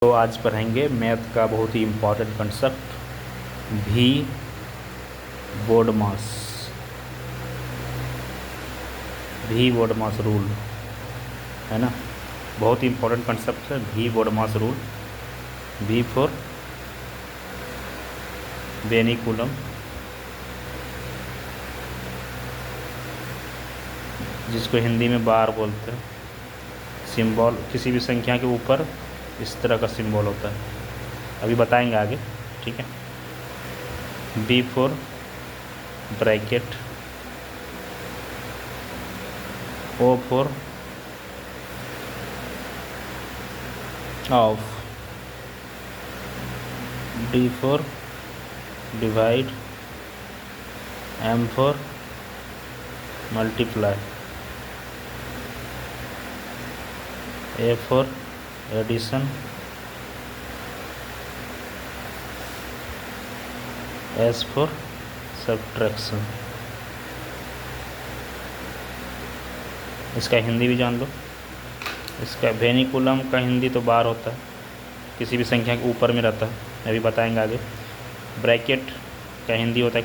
तो आज पढ़ेंगे मैथ का बहुत ही इम्पोर्टेंट कंसेप्ट भी बोडमास रूल है ना। बहुत ही इम्पोर्टेंट कंसेप्ट है भी बोडमास रूल। भी फॉर बेनी कूलम, जिसको हिंदी में बार बोलते हैं। सिंबल किसी भी संख्या के ऊपर इस तरह का सिंबल होता है, अभी बताएंगे आगे, ठीक है। B for bracket, O for of, D for divide, M for multiply, A for addition, S for subtraction. इसका हिंदी भी जान लो। इसका वेनिकुलम का हिंदी तो बार होता है, किसी भी संख्या के ऊपर में रहता है, अभी बताएंगे आगे। ब्रैकेट का हिंदी होता है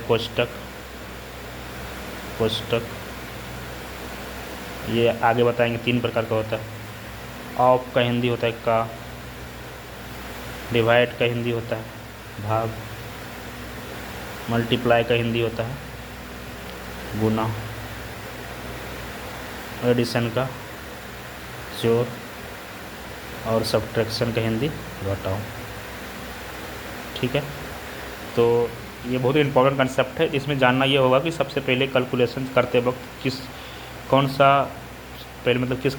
कोष्टक, ये आगे बताएंगे, 3 प्रकार का होता है। ऑफ का हिंदी होता है का, डिवाइड का हिंदी होता है भाग, मल्टीप्लाई का हिंदी होता है गुना, एडिशन का जोड़, और सब्ट्रैक्शन का हिंदी घटाओ, ठीक है। तो ये बहुत ही इंपॉर्टेंट कंसेप्ट है। इसमें जानना ये होगा कि सबसे पहले कैलकुलेशन करते वक्त किसका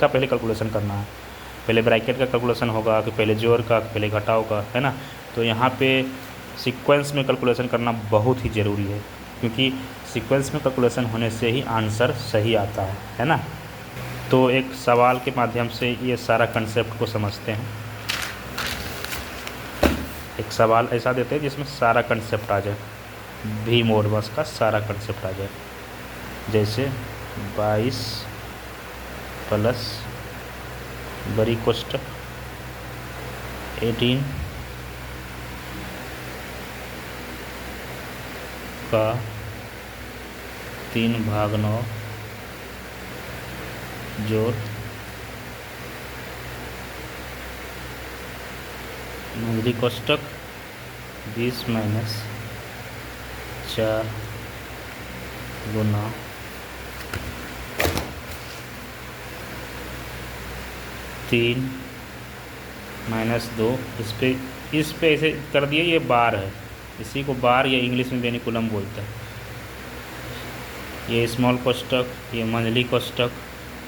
पहले कैलकुलेशन करना है। पहले ब्रैकेट का कैलकुलेशन होगा कि पहले जोड़ का, पहले घटाव का, है ना। तो यहाँ पे सीक्वेंस में कैलकुलेशन करना बहुत ही ज़रूरी है, क्योंकि सीक्वेंस में कैलकुलेशन होने से ही आंसर सही आता है ना। तो एक सवाल के माध्यम से ये सारा कंसेप्ट को समझते हैं। एक सवाल ऐसा देते हैं जिसमें सारा कंसेप्ट आ जाए, भी मोडबस का सारा कंसेप्ट आ जाए। जैसे 22 प्लस बड़ी कोष्टक 18 का 3/9 जोड़ मंझली कोष्टक 20 - 4 गुना 3 - 2। इस पे ऐसे कर दिए, ये बार है, इसी को बार या इंग्लिश में वेनिकुलम बोलते हैं। ये स्मॉल कोष्टक, ये मंझली कोष्टक,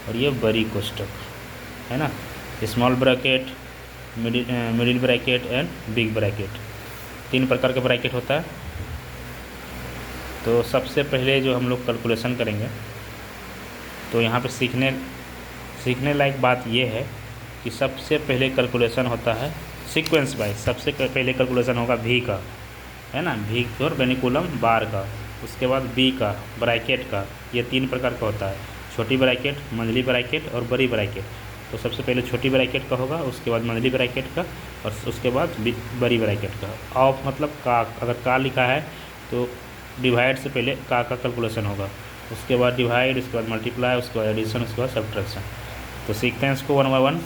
और ये बड़ी कोष्टक, है ना। Small bracket, middle bracket and big bracket, 3 प्रकार का ब्रैकेट होता है। तो सबसे पहले जो हम लोग कैलकुलेशन करेंगे, तो यहाँ पे सीखने लायक बात ये है कि सबसे पहले कैलकुलेशन होता है सीक्वेंस वाइज। सबसे पहले कैलकुलेशन होगा भी का, है ना, भी और वेनिकुलम बार का। उसके बाद बी का, ब्रैकेट का, ये 3 प्रकार का होता है, छोटी ब्रैकेट, मंझली ब्रैकेट और बड़ी ब्रैकेट। तो सबसे पहले छोटी ब्रैकेट का होगा, उसके बाद मंझली ब्रैकेट का, और उसके बाद बड़ी ब्रैकेट का। ऑफ मतलब का, अगर का लिखा है तो डिवाइड से पहले का कैलकुलेशन होगा, उसके बाद डिवाइड, उसके बाद मल्टीप्लाई, उसके बाद एडिशन, उसके बाद सब्ट्रैक्शन। तो सीखते हैं इसको 1 बाय 1।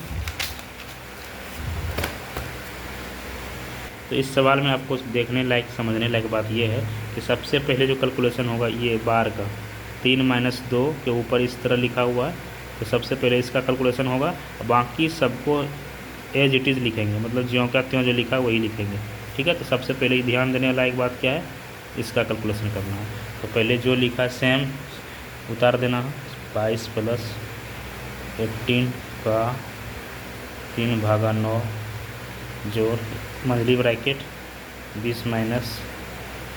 तो इस सवाल में आपको देखने लायक, समझने लायक बात यह है कि सबसे पहले जो कैलकुलेशन होगा ये बार का, 3 - 2 के ऊपर इस तरह लिखा हुआ है, तो सबसे पहले इसका कैलकुलेशन होगा। बाकी सबको एज इट इज़ लिखेंगे, मतलब ज्यों का त्यों जो लिखा है वही लिखेंगे, ठीक है। तो सबसे पहले ध्यान देने लायक बात क्या है, इसका कैलकुलेशन करना है। तो पहले जो लिखा है सेम उतार देना है। 22 प्लस 18 का 3/9 जोड़ मंझली ब्रैकेट 20 माइनस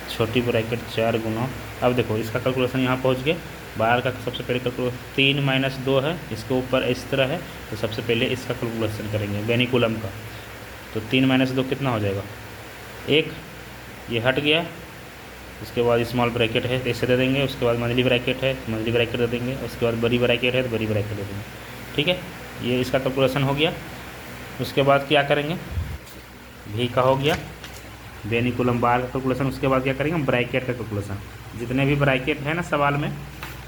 छोटी ब्रैकेट 4 गुना। अब देखो इसका कैलकुलेशन यहाँ पहुँच गए। बाहर का सबसे पहले कैलकुलेशन 3 - 2 है, इसके ऊपर इस तरह है, तो सबसे पहले इसका कैलकुलेशन करेंगे वेनिकुलम का। तो 3 - 2 कितना हो जाएगा, 1, ये हट गया। उसके बाद स्मॉल ब्रैकेट है, ऐसे दे देंगे। उसके बाद मंझली ब्रैकेट है, मंझली ब्रैकेट दे देंगे। उसके बाद बड़ी ब्रैकेट है तो बड़ी ब्रैकेट दे देंगे, ठीक है। ये इसका कैलकुलेशन हो गया। उसके बाद क्या करेंगे, भी का हो गया बेनिकुलम बार का कैलकुलेशन। उसके बाद क्या करेंगे हम ब्रैकेट का कैलकुलेशन, जितने भी ब्रैकेट है ना सवाल में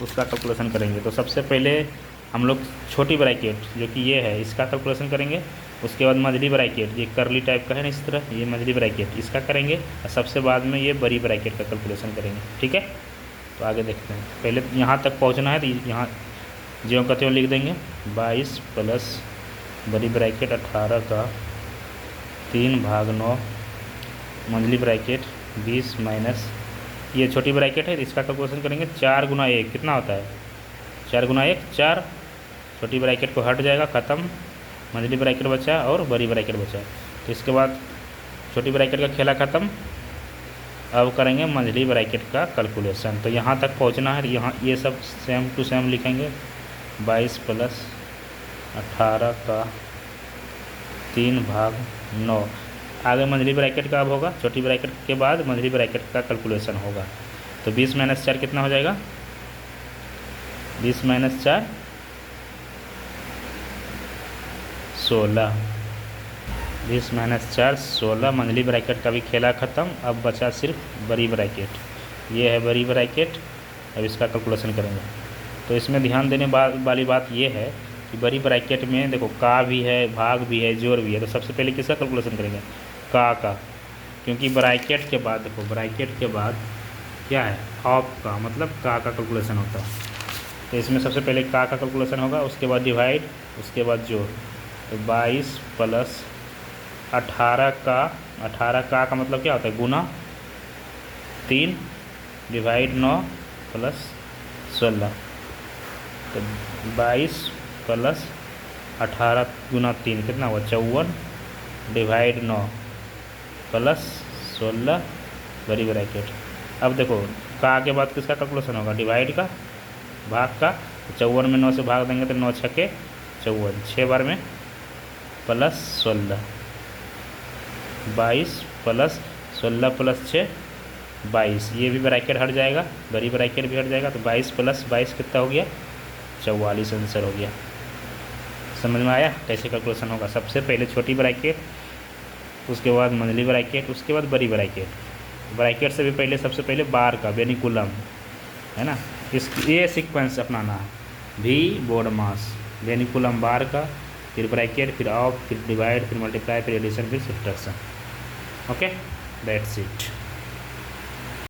उसका कैलकुलेशन करेंगे। तो सबसे पहले हम लोग छोटी ब्रैकेट जो कि ये है इसका कैलकुलेशन करेंगे। उसके बाद मझली ब्रैकेट, ये करली टाइप का है ना इस तरह, ये मझली ब्रैकेट इसका करेंगे। और सबसे बाद में ये बड़ी ब्रैकेट का कैलकुलेशन करेंगे। ठीक है, तो आगे देखते हैं। पहले यहाँ तक पहुँचना है तो यहाँ ज्यों का त्यों लिख देंगे 22 प्लस बड़ी ब्रैकेट 18 का 3/9 मंझली ब्रैकेट 20 माइनस ये छोटी ब्रैकेट है तो इसका कैलकुलेशन करेंगे। 4 गुना 1 कितना होता है, 4 गुना 1 4। छोटी ब्रैकेट को हट जाएगा, ख़त्म। मंझली ब्रैकेट बचा और बड़ी ब्रैकेट बचा। तो इसके बाद छोटी ब्रैकेट का खेला ख़त्म। अब करेंगे मंझली ब्रैकेट का कैलकुलेशन। तो यहाँ तक पहुँचना है, यहाँ ये सब सेम टू सेम लिखेंगे। 22 प्लस 18 का 3/9। आगे मंझली ब्रैकेट का अब होगा, छोटी ब्रैकेट के बाद मंझली ब्रैकेट का कैलकुलेशन होगा। तो 20 माइनस 4 कितना हो जाएगा, 20 माइनस 4 16। 20 माइनस 4 16। मंझली ब्रैकेट का भी खेला ख़त्म। अब बचा सिर्फ बड़ी ब्रैकेट, ये है बड़ी ब्रैकेट। अब इसका कैलकुलेशन करेंगे। तो इसमें ध्यान देने वाली बात ये है कि बड़ी ब्रैकेट में देखो का भी है, भाग भी है, जोड़ भी है। तो सबसे पहले किसका कैलकुलेशन करेंगे, का। क्योंकि ब्रैकेट के बाद देखो, ब्रैकेट के बाद क्या है ऑफ का, मतलब का कैलकुलेशन होता है। तो इसमें सबसे पहले का कैलकुलेशन होगा, उसके बाद डिवाइड, उसके बाद जोड़। तो 22 प्लस 18 का मतलब क्या होता है गुना 3 डिवाइड 9 प्लस 16। तो 22 प्लस 18 गुना 3 कितना हुआ 54 डिवाइड 9 प्लस 16 बड़ी ब्रैकेट। अब देखो का के बाद किसका कैलकुलेशन होगा, डिवाइड का, भाग का। 54 में 9 से भाग देंगे तो 9 छक्के 54, 6 बार में प्लस 16। 22 plus 16 plus 6 22। ये भी ब्रैकेट हट जाएगा, बड़ी ब्रैकेट भी हट जाएगा। तो 22 प्लस 22 कितना हो गया 44 आंसर हो गया। समझ में आया कैसे कैलकुलेशन होगा। सबसे पहले छोटी ब्रैकेट, उसके बाद मंझली ब्रैकेट, उसके बाद बड़ी ब्रैकेट। ब्रैकेट से भी पहले सबसे पहले बार का बेनिकुलम है ना, ये सीक्वेंस अपनाना है। भी बोर्ड मास, बेनिकुलम बार का, फिर ब्रैकेट, फिर ऑफ, फिर डिवाइड, फिर मल्टीप्लाई, फिर एडिशन, फिर सब्ट्रैक्शन। Okay, that's it.